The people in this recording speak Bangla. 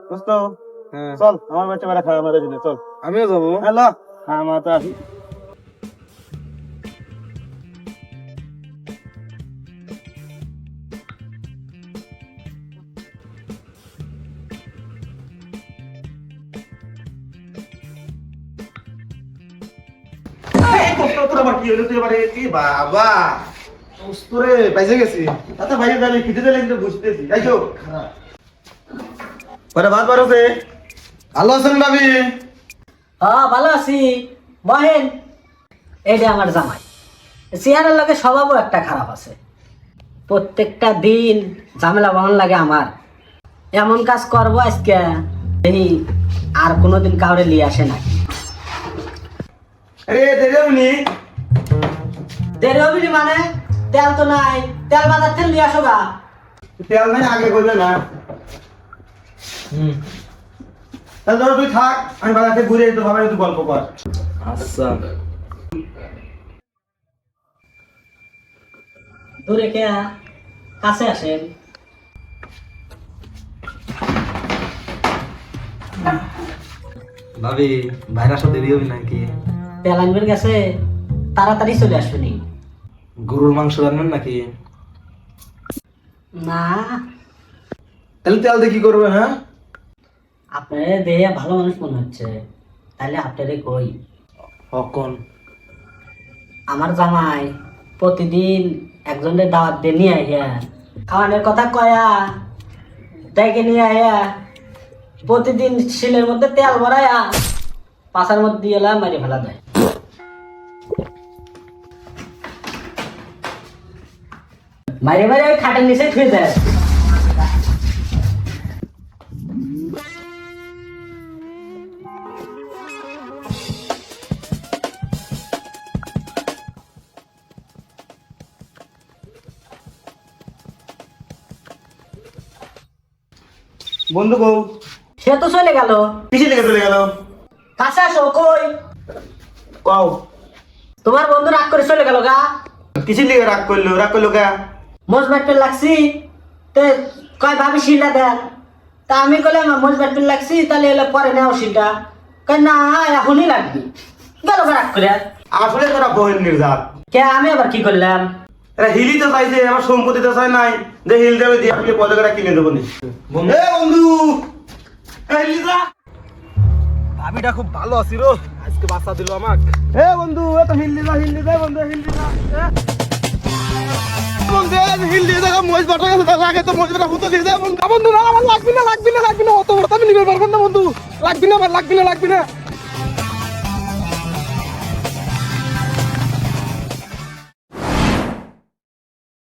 দোস্ত হ্যাঁ চল আমার বাচ্চা বেড়া খাওয়া আমাদের জন্য চল। আমিও যাবো। হ্যালো আমার তো আসি। কি হলো তুই এবারে কি বাবা উস্তুরে পাইছে গেছি। আচ্ছা ভাই জানি খিদে দিলে কিন্তু বুঝতেছি যাইছো পরে ভাত বারোছে। ভালো আছেন ভাবি? হ্যাঁ ভালো আছি। বহেন, এইটা আমার জামাই। চেহারার লগে স্বভাবও একটা খারাপ আছে। প্রত্যেকটা দিন ঝামেলা বহন লাগে আমার। এমন কাজ করবো আজকে এই আর কোনোদিন কাউরে লিয়ে আসে না। আরে দেরি হবনি। দেরি হবি মানে তেল তো নাই, তেল বাজার তেল লিয়ে আসো গা। তেল নাই আগে করবে না। তাহলে ধরো তুই থাক, আমি বাজার থেকে ঘুরে একটু ভাবে একটু গল্প কর। আচ্ছা। দূরে কে কাছে আসেন। ভাবি ভাইরা সাথে দেরি হবে নাকি? তেল আনবেন গেছে, তাড়াতাড়ি চলে আসবেনি। গরুর মাংস রান্নেন নাকি? না, তাহলে তেল দিয়ে কি করবে? হ্যাঁ আপনার দেহে ভালো মানুষ মনে হচ্ছে, তাহলে আপনারে কই কখন? আমার জামাই প্রতিদিন একজনের দাওয়াত দিয়ে নিয়ে আইয়া খাওয়ানোর কথা কয়া ডেকে নিয়ে আইয়া প্রতিদিন শিলের মধ্যে তেল ভরাইয়া পাশার মধ্যে দিয়ে এলা মারি ফেলা দেয়। মারি মারি ওই খাটের নিচে থুয়ে দেয়। বন্ধু বউ সে তো চলে গেল। কিসে লেগে চলে গেল? কাছে আসো কই। কও তোমার বন্ধু রাগ করে চলে গেল গা। কিসে লেগে রাগ করলো কে? মোজ ব্যাটপেল লাগছি তে কয় ভাবি শিলটা দেন। তা আমি কইলাম মোজ ব্যাটপেল লাগছি, তাহলে এলে পরে নেও শিলটা। কয় না এখনই লাগবি। গেল রাগ করে। আসলে তোরা বহেন নির্জাত। কে আমি আবার কি করলাম? এরা হিলি তো চাইছে, আমার সম্পত্তি তো চাই নাই যে হিল দেবে দিয়ে আপনি পদকটা কিনে দেবো নি। বন্ধু এ বন্ধু এই হিলি যা। ভাবিটা খুব ভালো আছি রো, আজকে বাচ্চা দিল আমাক। এ বন্ধু এ তো হিলি যা বন্ধু হিলি যা। বন্ধু হিলি যা মোজ বাটা গেছে তার আগে তো মোজ বাটা হুতো দিয়ে যা বন্ধু। বন্ধু না আমার লাগবি না অত বড় আমি নিতে পারবো না বন্ধু। লাগবি না